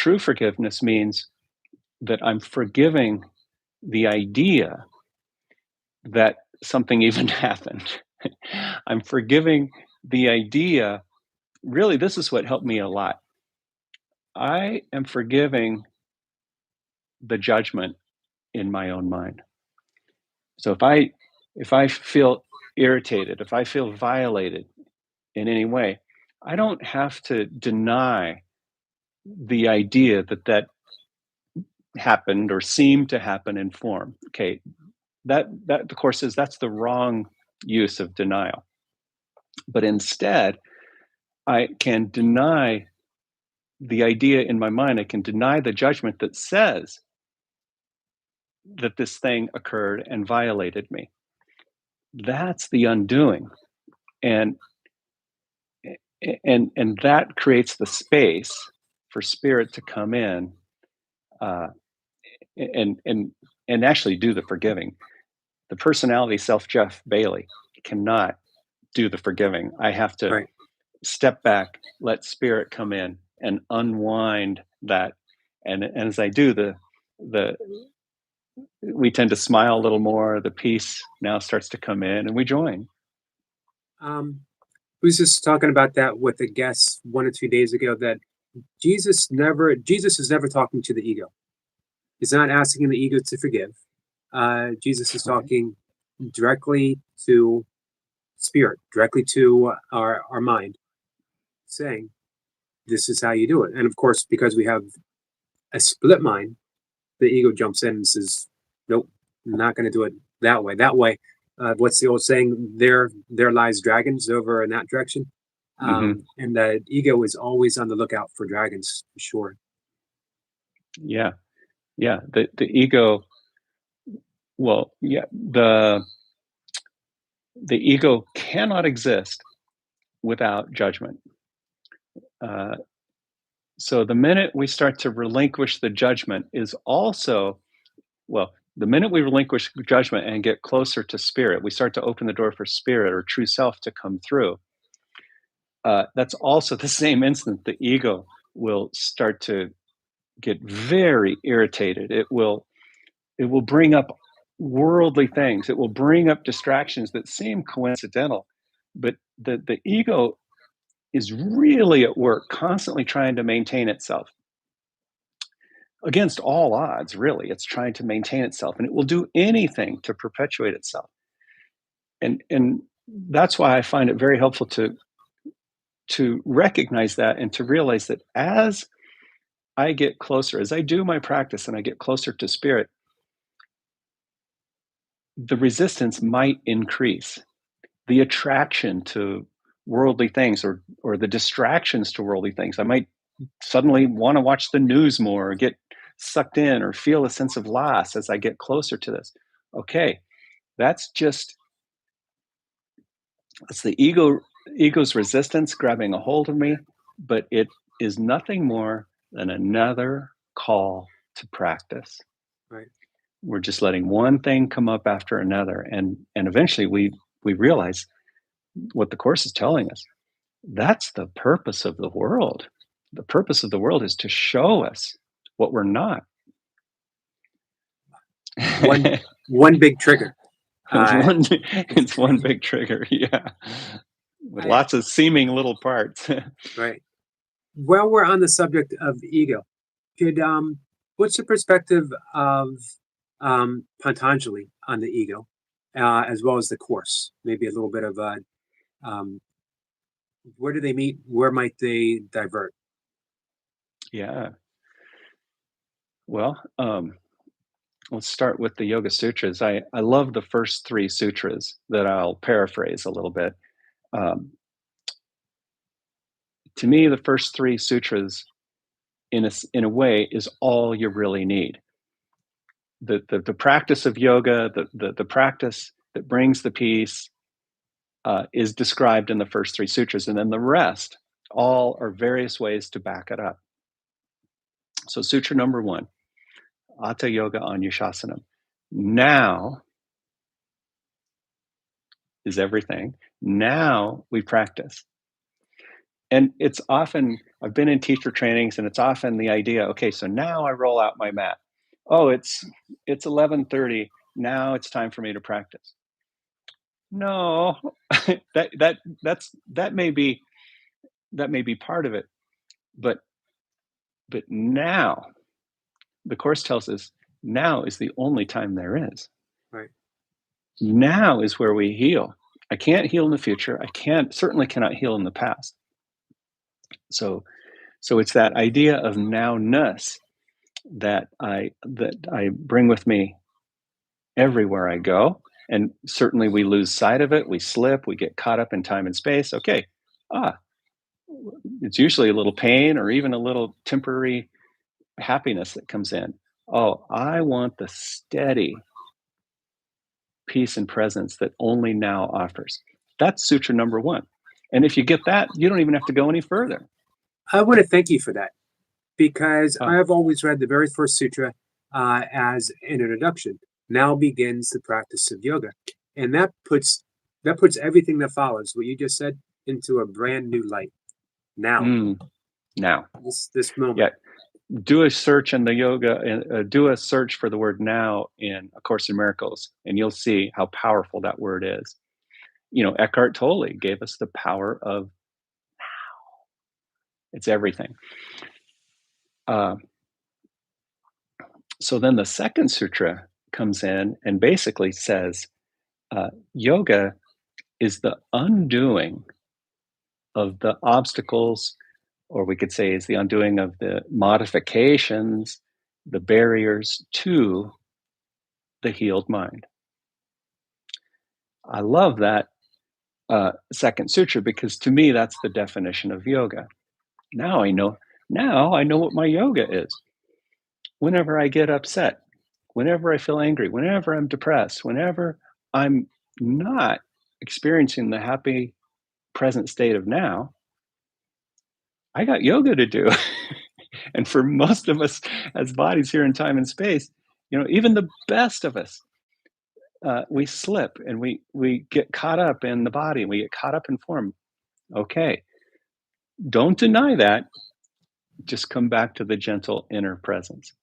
true forgiveness means that I'm forgiving the idea that something even happened. I'm forgiving the idea. Really, this is what helped me a lot. I am forgiving the judgment in my own mind. So if I feel irritated, if I feel violated in any way, I don't have to deny the idea that that happened or seemed to happen in form. Okay, that the course says that's the wrong use of denial. But instead, I can deny the idea in my mind. I can deny the judgment that says that this thing occurred and violated me. That's the undoing. And and that creates the space for spirit to come in, uh, and and actually do the forgiving. The personality self, Jeff Bailey, cannot do the forgiving. I have to Right. step back, let spirit come in and unwind that. And as I do, the we tend to smile a little more. The peace now starts to come in, and we join. Um, we was just talking about that with a guest 1 or 2 days ago that Jesus is never talking to the ego. He's not asking the ego to forgive. Jesus is Right. talking directly to spirit, directly to our mind, saying, this is how you do it. And of course, because we have a split mind, the ego jumps in and says, nope, I'm not going to do it that way. That way, what's the old saying? There lies dragons over in that direction. Hmm. And the ego is always on the lookout for dragons, for sure. Yeah. Yeah. The ego. Well, yeah. The ego cannot exist without judgment. Uh, so the minute we start to relinquish the judgment is also, well, the minute we relinquish judgment and get closer to spirit, we start to open the door for spirit or true self to come through. That's also the same instant the ego will start to get very irritated. It will bring up worldly things. It will bring up distractions that seem coincidental, but the ego is really at work, constantly trying to maintain itself against all odds. Really, it's trying to maintain itself, and it will do anything to perpetuate itself. And that's why I find it very helpful to recognize that and to realize that as I get closer, as I do my practice and I get closer to spirit, the resistance might increase. The attraction to worldly things or the distractions to worldly things. I might suddenly want to watch the news more or get sucked in or feel a sense of loss as I get closer to this. Okay, that's just it's the ego's resistance grabbing a hold of me, but it is nothing more than another call to practice. Right. We're just letting one thing come up after another, and eventually we realize what the course is telling us. That's the purpose of the world. The purpose of the world is to show us what we're not. One one big trigger. Uh, It's one big trigger, yeah, with I, lots of seeming little parts. right. While we're on the subject of ego, could what's the perspective of Patanjali on the ego, as well as the course? Maybe a little bit of um, where do they meet? Where might they divert? Yeah. Well, let's start with the Yoga Sutras. I love the first three sutras that I'll paraphrase a little bit. Um, to me, the first three sutras, in a way, is all you really need. The practice of yoga, the practice that brings the peace, is described in the first three sutras, and then the rest all are various ways to back it up. So, sutra number one, Hatha Yoga Anushasanam. Now is everything. Now we practice. And it's often, I've been in teacher trainings, and it's often the idea, okay, so now I roll out my mat. Oh, it's 11:30. Now it's time for me to practice. No, that may be, that may be part of it, but now the course tells us now is the only time there is. Right. Now is where we heal. I can't heal in the future. I can't, certainly cannot heal in the past. So it's that idea of nowness that I bring with me everywhere I go. And certainly we lose sight of it. We slip, we get caught up in time and space. Okay. Ah, it's usually a little pain or even a little temporary happiness that comes in. Oh, I want the steady peace and presence that only now offers. That's sutra number one. And if you get that, you don't even have to go any further. I want to thank you for that because Uh, I've always read the very first sutra as an introduction. Now begins the practice of yoga, and that puts everything that follows what you just said into a brand new light. Now, mm, now, this moment. yeah. Do a search in the yoga, do a search for the word now in A Course in Miracles, and you'll see how powerful that word is. Eckhart Tolle gave us the power of, it's everything. Uh, so then the second sutra comes in and basically says yoga is the undoing of the obstacles, or we could say is the undoing of the modifications, the barriers to the healed mind. I love that second sutra because to me that's the definition of yoga. Now I know. Now I know what my yoga is. Whenever I get upset, whenever I feel angry, whenever I'm depressed, whenever I'm not experiencing the happy present state of now, I got yoga to do. And for most of us as bodies here in time and space, even the best of us, we slip and we get caught up in the body and we get caught up in form. Okay, don't deny that. Just come back to the gentle inner presence.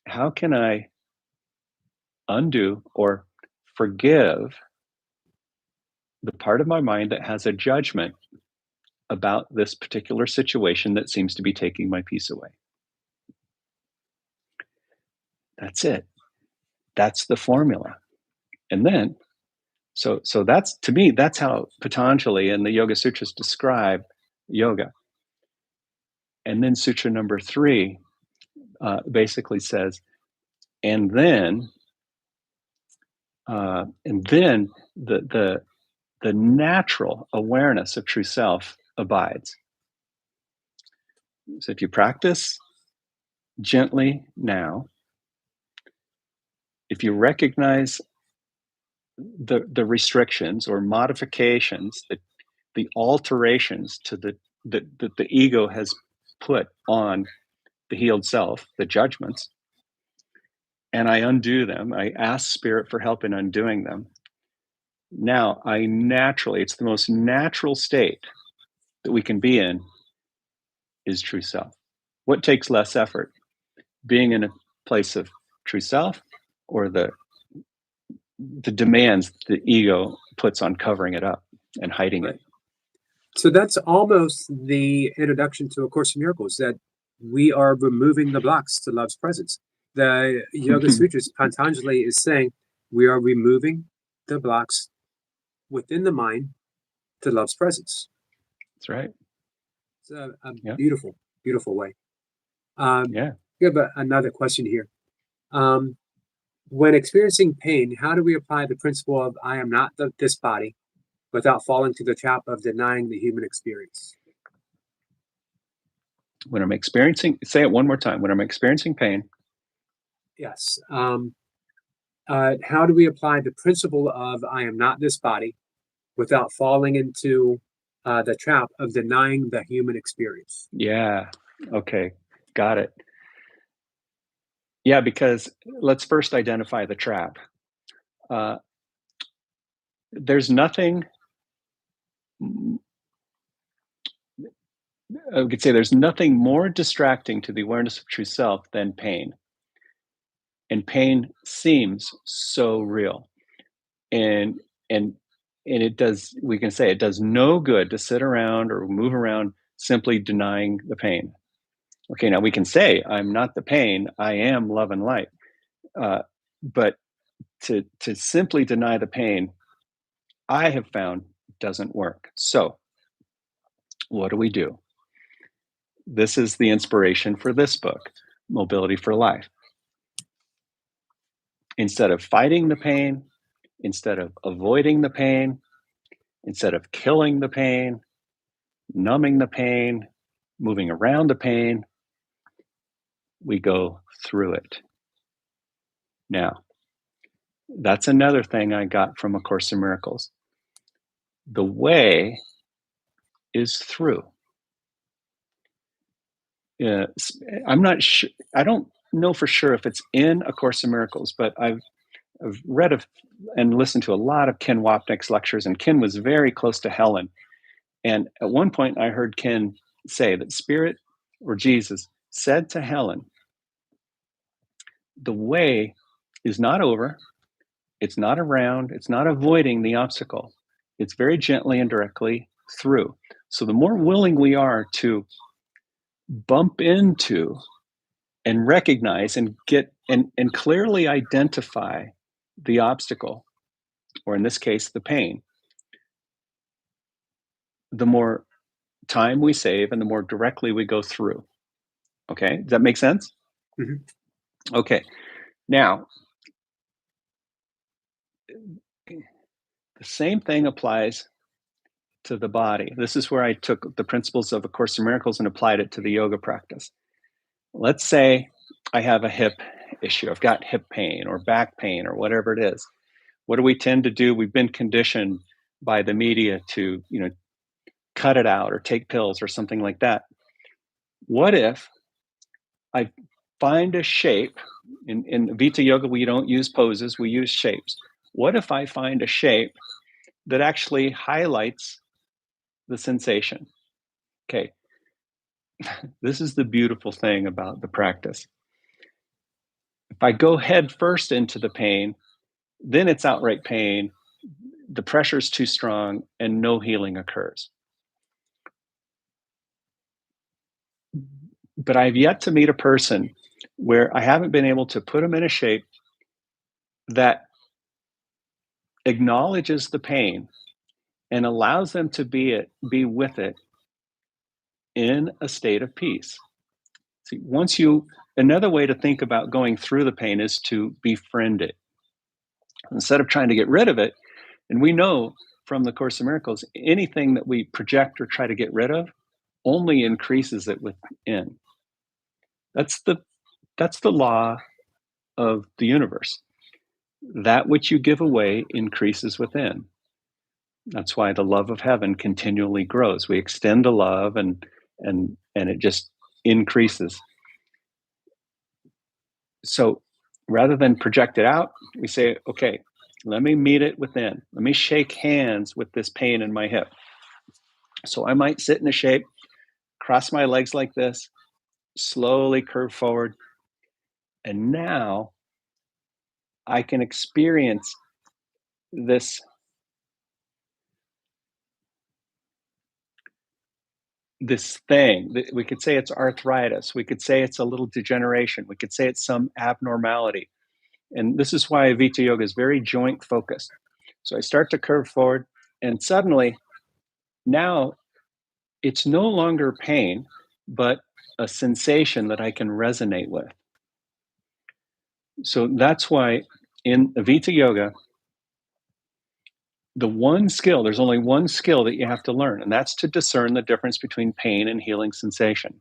How can I undo or forgive the part of my mind that has a judgment about this particular situation that seems to be taking my peace away? That's it. That's the formula. And then, so that's, to me, that's how Patanjali and the Yoga Sutras describe yoga. And then Sutra number 3 basically says, and then the natural awareness of true self abides. So if you practice gently now, if you recognize the restrictions or modifications, the alterations to that the ego has put on the healed self, the judgments, and I undo them, I ask spirit for help in undoing them. Now I naturally, it's the most natural state that we can be in is true self. What takes less effort? Being in a place of true self, or the demands the ego puts on covering it up and hiding Right. it? So that's almost the introduction to A Course in Miracles, that we are removing the blocks to love's presence. The Yoga Sutras, Patanjali is saying we are removing the blocks within the mind to love's presence. That's right. It's a Yeah. beautiful, beautiful way. Yeah. We have another question here. When experiencing pain, how do we apply the principle of I am not this body without falling to the trap of denying the human experience? When I'm experiencing, say it one more time. When I'm experiencing pain, Yes. How do we apply the principle of I am not this body without falling into the trap of denying the human experience? yeah. Okay. Got it. Yeah, because let's first identify the trap. Uh, there's nothing we could say there's nothing more distracting to the awareness of true self than pain. And pain seems so real. And and and it does, we can say it does no good to sit around or move around simply denying the pain. Okay, now we can say, I'm not the pain, I am love and light. But to simply deny the pain, I have found doesn't work. So what do? This is the inspiration for this book, Mobility for Life. Instead of fighting the pain, instead of avoiding the pain, instead of killing the pain, numbing the pain, moving around the pain, we go through it. Now, that's another thing I got from A Course in Miracles. The way is through. I'm not sure, I don't know for sure if it's in A Course in Miracles, but I've read and listened to a lot of Ken Wapnick's lectures, and Ken was very close to Helen. And at one point, I heard Ken say that Spirit or Jesus said to Helen, the way is not over, it's not around, it's not avoiding the obstacle. It's very gently and directly through. So the more willing we are to bump into and recognize and get and clearly identify the obstacle, or in this case, the pain, the more time we save and the more directly we go through. Okay, does that make sense? Mhm. Okay, now the same thing applies to the body. This is where I took the principles of A Course in Miracles and applied it to the yoga practice. Let's say I have a hip issue. I've got hip pain or back pain or whatever it is. What do we tend to do? We've been conditioned by the media to, cut it out or take pills or something like that. What if I find a shape? In Vita Yoga, we don't use poses, we use shapes. What if I find a shape that actually highlights the sensation? Okay, this is the beautiful thing about the practice. If I go head first into the pain, then it's outright pain, the pressure is too strong, and no healing occurs. But I've yet to meet a person where I haven't been able to put them in a shape that acknowledges the pain and allows them to be with it in a state of peace. See, another way to think about going through the pain is to befriend it. Instead of trying to get rid of it, and we know from the Course in Miracles, anything that we project or try to get rid of only increases it within. That's the law of the universe. That which you give away increases within. That's why the love of heaven continually grows. We extend the love and it just increases. So rather than project it out, we say, okay, let me meet it within. Let me shake hands with this pain in my hip. So I might sit in a shape, cross my legs like this, slowly curve forward. And now I can experience this thing. We could say it's arthritis. We could say it's a little degeneration. We could say it's some abnormality. And this is why Vita Yoga is very joint focused. So I start to curve forward, and suddenly now it's no longer pain, but a sensation that I can resonate with. So that's why in Vita Yoga, there's only one skill that you have to learn, and that's to discern the difference between pain and healing sensation.